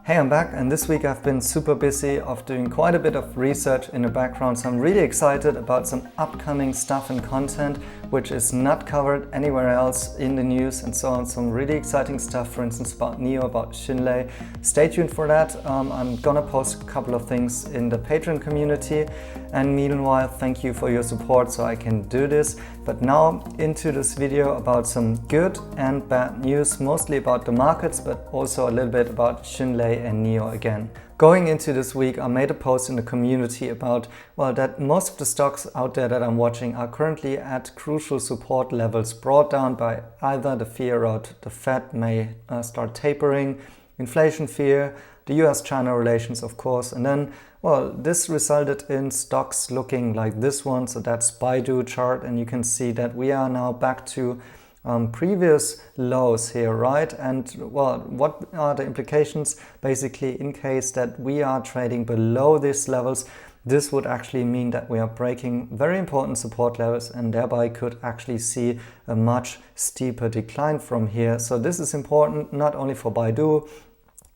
Hey, I'm back, and this week I've been super busy of doing quite a bit of research in the background, so I'm really excited about some upcoming stuff and content which is not covered anywhere else in the news and so on. Some really exciting stuff, for instance about NIO, about Xunlei. Stay tuned for that. I'm gonna post a couple of things in the Patreon community, and meanwhile thank you for your support so I can do this. But now into this video about some good and bad news, mostly about the markets, but also a little bit about Xunlei and NIO again. Going into this week, I made a post in the community about, that most of the stocks out there that I'm watching are currently at crucial support levels brought down by either the fear that the Fed may start tapering, inflation fear, the US-China relations, of course, and then, this resulted in stocks looking like this one. So that's Baidu chart, and you can see that we are now back to previous lows here, right? And what are the implications? Basically, in case that we are trading below these levels, this would actually mean that we are breaking very important support levels and thereby could actually see a much steeper decline from here. So this is important not only for Baidu.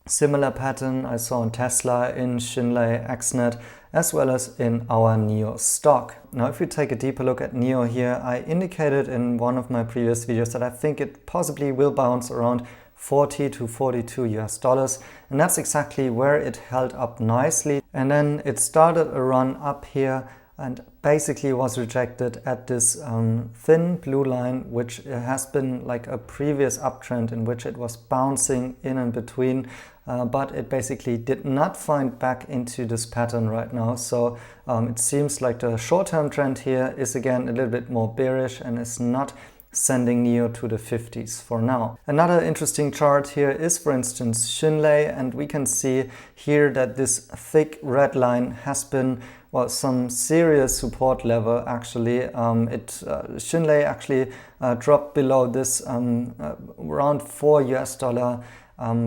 Similar pattern I saw in Tesla, in Xunlei, XNet, as well as in our NIO stock. Now, if you take a deeper look at NIO here, I indicated in one of my previous videos that I think it possibly will bounce around 40 to 42 US dollars, and that's exactly where it held up nicely. And then it started a run up here and basically was rejected at this thin blue line, which has been like a previous uptrend in which it was bouncing in and between, but it basically did not find back into this pattern right now. So it seems like the short-term trend here is again a little bit more bearish and is not sending NIO to the 50s for now. Another interesting chart here is, for instance, Xunlei, and we can see here that this thick red line has been some serious support level actually. Xunlei actually dropped below this around 4 US dollar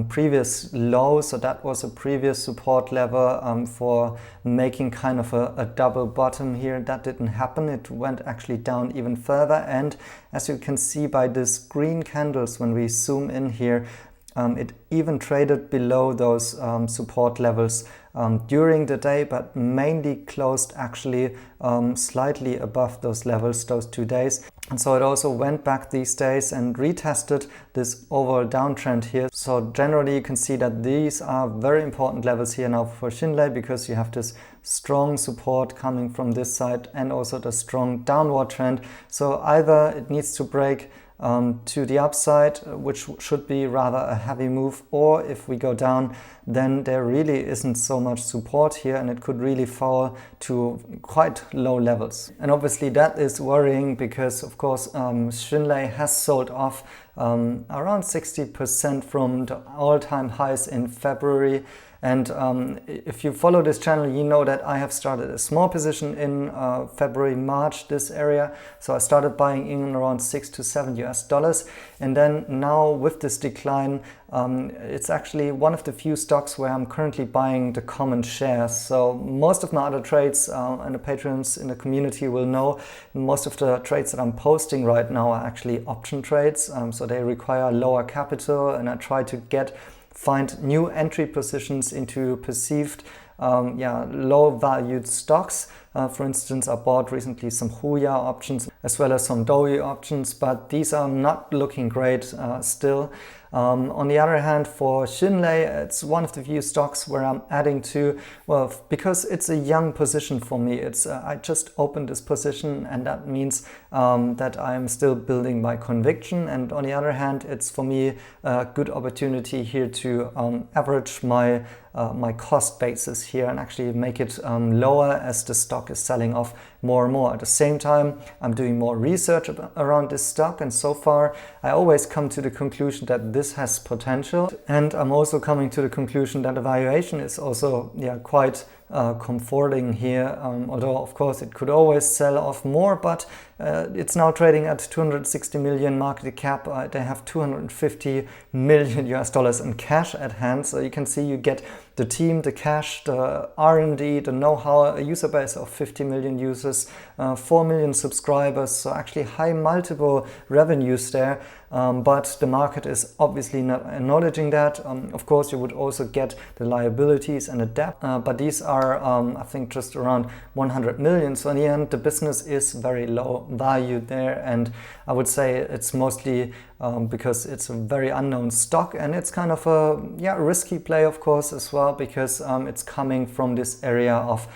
previous low, so that was a previous support level for making kind of a double bottom here. That didn't happen. It went actually down even further, and as you can see by these green candles when we zoom in here, it even traded below those support levels during the day, but mainly closed actually slightly above those levels those 2 days. And so it also went back these days and retested this overall downtrend here. So generally you can see that these are very important levels here now for Xunlei, because you have this strong support coming from this side and also the strong downward trend. So either it needs to break to the upside, which should be rather a heavy move, or if we go down, then there really isn't so much support here and it could really fall to quite low levels. And obviously that is worrying because, of course, Xunlei has sold off around 60% from the all-time highs in February. And if you follow this channel, you know that I have started a small position in February, March, this area. So I started buying in around 6 to 7 US dollars. And then now with this decline, it's actually one of the few stocks where I'm currently buying the common shares. So most of my other trades, and the patrons in the community will know, most of the trades that I'm posting right now are actually option trades. So they require lower capital, and I try to find new entry positions into perceived low valued stocks. For instance, I bought recently some Huya options as well as some Douyi options, but these are not looking great still. On the other hand, for Xunlei, it's one of the few stocks where I'm adding to, because it's a young position for me. I just opened this position, and that means that I'm still building my conviction. And on the other hand, it's for me a good opportunity here to average my cost basis here and actually make it lower as the stock is selling off more and more. At the same time, I'm doing more research around this stock, and so far I always come to the conclusion that this has potential, and I'm also coming to the conclusion that the valuation is also quite comforting here, although of course it could always sell off more, but it's now trading at 260 million market cap. They have 250 million US dollars in cash at hand, so you can see you get the team, the cash, the R&D, the know-how, a user base of 50 million users, 4 million subscribers, so actually high multiple revenues there. But the market is obviously not acknowledging that. Of course, you would also get the liabilities and the debt, but these are, I think, just around 100 million. So in the end, the business is very low value there, and I would say it's mostly because it's a very unknown stock, and it's kind of a risky play, of course, as well, because it's coming from this area of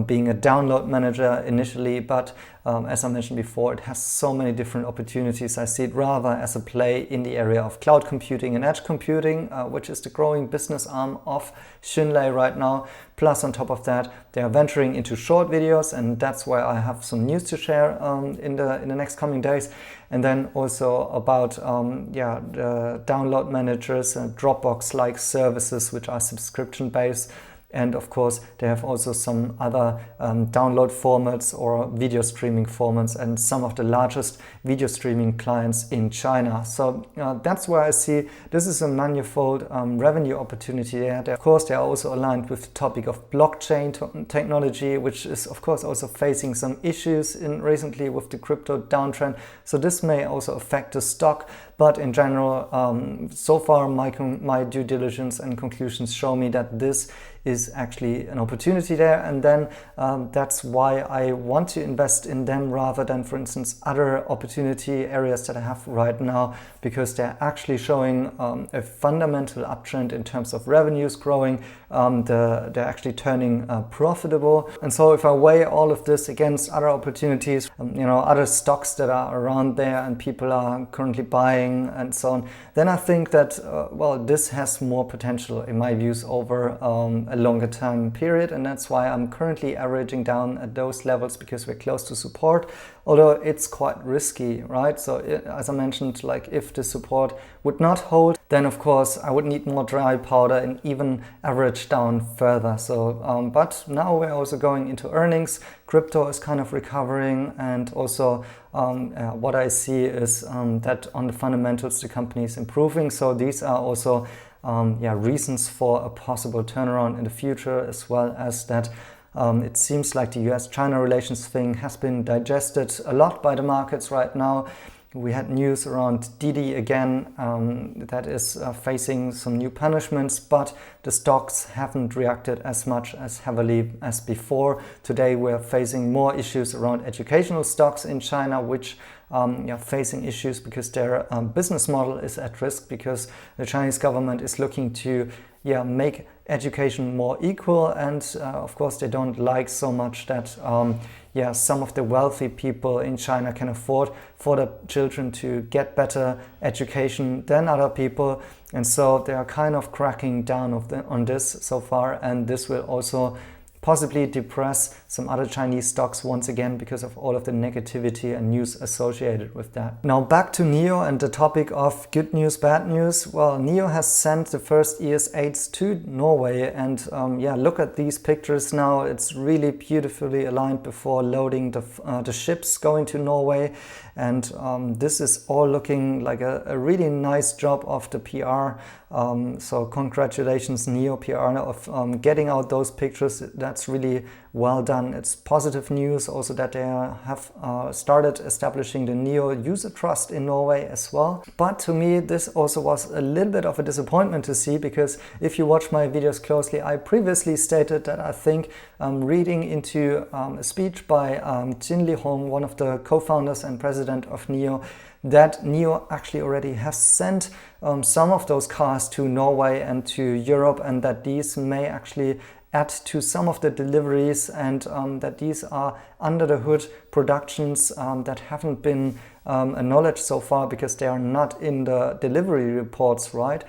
being a download manager initially, but as I mentioned before, it has so many different opportunities. I see it rather as a play in the area of cloud computing and edge computing, which is the growing business arm of Xunlei right now. Plus, on top of that, they are venturing into short videos, and that's why I have some news to share in the next coming days. And then also about the download managers and Dropbox-like services, which are subscription-based. And of course, they have also some other download formats or video streaming formats, and some of the largest video streaming clients in China. So that's where I see this is a manifold revenue opportunity there. Of course, they are also aligned with the topic of blockchain technology, which is of course also facing some issues recently with the crypto downtrend. So this may also affect the stock. But in general, so far my due diligence and conclusions show me that this is actually an opportunity there, and then that's why I want to invest in them rather than, for instance, other opportunity areas that I have right now, because they're actually showing a fundamental uptrend in terms of revenues growing. They're actually turning profitable, and so if I weigh all of this against other opportunities, other stocks that are around there and people are currently buying and so on, then I think that this has more potential in my views over a longer time period, and that's why I'm currently averaging down at those levels, because we're close to support, although it's quite risky, right? So as I mentioned, like if the support would not hold, then of course I would need more dry powder and even average down further. So but now we're also going into earnings. Crypto is kind of recovering, and also what I see is that on the fundamentals the company is improving. So these are also reasons for a possible turnaround in the future, as well as that it seems like the US-China relations thing has been digested a lot by the markets right now. We had news around Didi again that is facing some new punishments, but the stocks haven't reacted as much as heavily as before. Today we're facing more issues around educational stocks in China, which facing issues because their business model is at risk, because the Chinese government is looking to make education more equal, and of course they don't like so much that some of the wealthy people in China can afford for the children to get better education than other people, and so they are kind of cracking down on this so far, and this will also possibly depress some other Chinese stocks once again because of all of the negativity and news associated with that. Now back to NIO and the topic of good news, bad news. Well, NIO has sent the first ES8s to Norway, and look at these pictures now. It's really beautifully aligned before loading the ships going to Norway, and this is all looking like a really nice job of the PR. So congratulations NIO PR of getting out those pictures. That's really well done. It's positive news also that they have started establishing the NIO user trust in Norway as well. But to me this also was a little bit of a disappointment to see, because if you watch my videos closely, I previously stated that I think reading into a speech by Jin Li-hong, one of the co-founders and president of NIO, that NIO actually already has sent some of those cars to Norway and to Europe, and that these may actually add to some of the deliveries, and that these are under the hood productions that haven't been acknowledged so far because they are not in the delivery reports, right?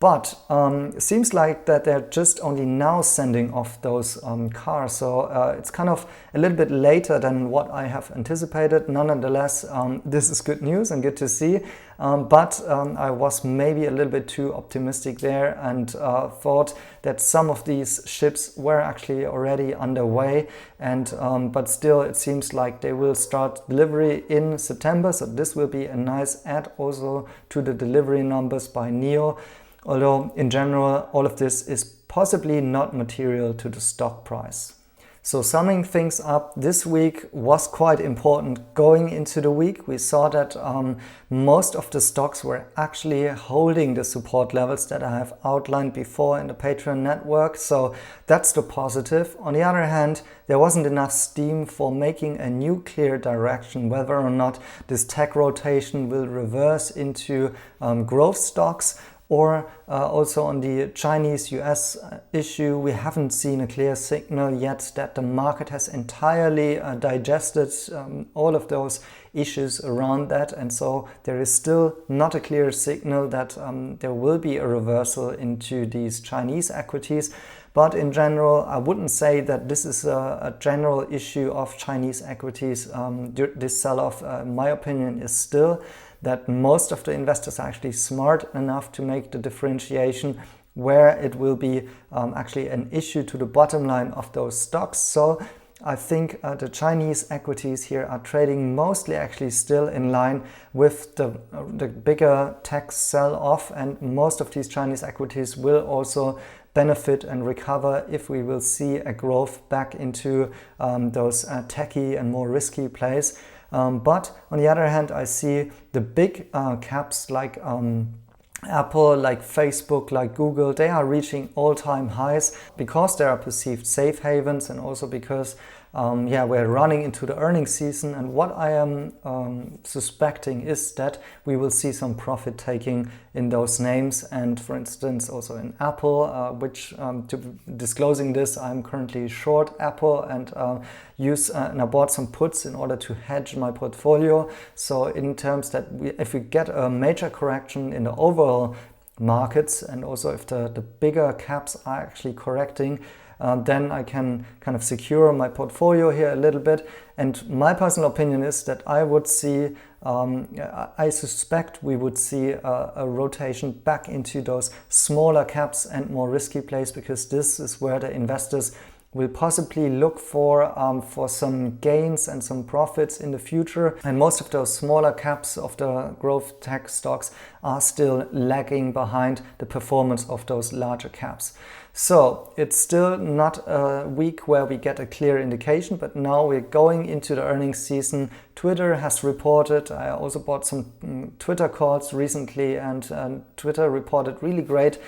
But it seems like that they're just only now sending off those cars. So it's kind of a little bit later than what I have anticipated. Nonetheless, this is good news and good to see. But I was maybe a little bit too optimistic there, and thought that some of these ships were actually already underway. And but still, it seems like they will start delivery in September. So this will be a nice add also to the delivery numbers by NIO. Although in general, all of this is possibly not material to the stock price. So summing things up, this week was quite important. Going into the week, we saw that most of the stocks were actually holding the support levels that I have outlined before in the Patreon network. So that's the positive. On the other hand, there wasn't enough steam for making a new clear direction, whether or not this tech rotation will reverse into growth stocks. Or also on the Chinese-US issue, we haven't seen a clear signal yet that the market has entirely digested all of those issues around that. And so there is still not a clear signal that there will be a reversal into these Chinese equities. But in general, I wouldn't say that this is a general issue of Chinese equities. This sell-off, in my opinion, is still that most of the investors are actually smart enough to make the differentiation where it will be actually an issue to the bottom line of those stocks. So I think the Chinese equities here are trading mostly actually still in line with the bigger tech sell-off, and most of these Chinese equities will also benefit and recover if we will see a growth back into those techie and more risky plays. But on the other hand, I see the big caps like Apple, like Facebook, like Google, they are reaching all-time highs because they are perceived safe havens, and also because we're running into the earnings season. And what I am suspecting is that we will see some profit taking in those names. And for instance, also in Apple, which disclosing this, I'm currently short Apple and I bought some puts in order to hedge my portfolio. So in terms that if we get a major correction in the overall markets, and also if the bigger caps are actually correcting, then I can kind of secure my portfolio here a little bit. And my personal opinion is that I would see, I suspect we would see a rotation back into those smaller caps and more risky plays, because this is where the investors will possibly look for some gains and some profits in the future. And most of those smaller caps of the growth tech stocks are still lagging behind the performance of those larger caps. So it's still not a week where we get a clear indication, but now we're going into the earnings season. Twitter has reported, I also bought some Twitter calls recently, and Twitter reported really great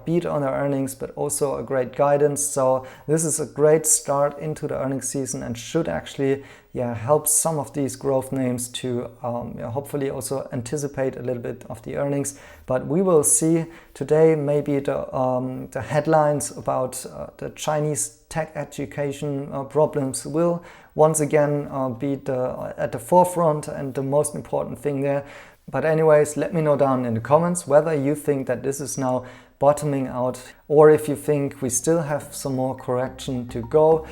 beat on their earnings, but also a great guidance. So this is a great start into the earnings season and should actually help some of these growth names to hopefully also anticipate a little bit of the earnings. But we will see today. Maybe the headlines about the Chinese tech education problems will once again be at the forefront and the most important thing there. But anyways, let me know down in the comments whether you think that this is now bottoming out, or if you think we still have some more correction to go.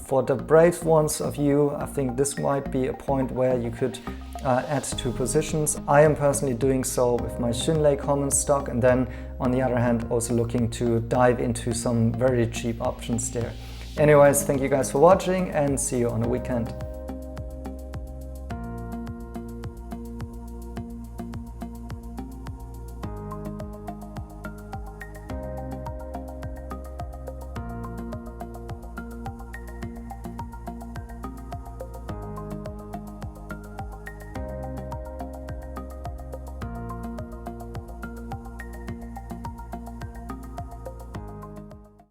For the brave ones of you, I think this might be a point where you could add 2 positions. I am personally doing so with my Xunlei common stock, and then on the other hand also looking to dive into some very cheap options there. Anyways, thank you guys for watching, and see you on the weekend.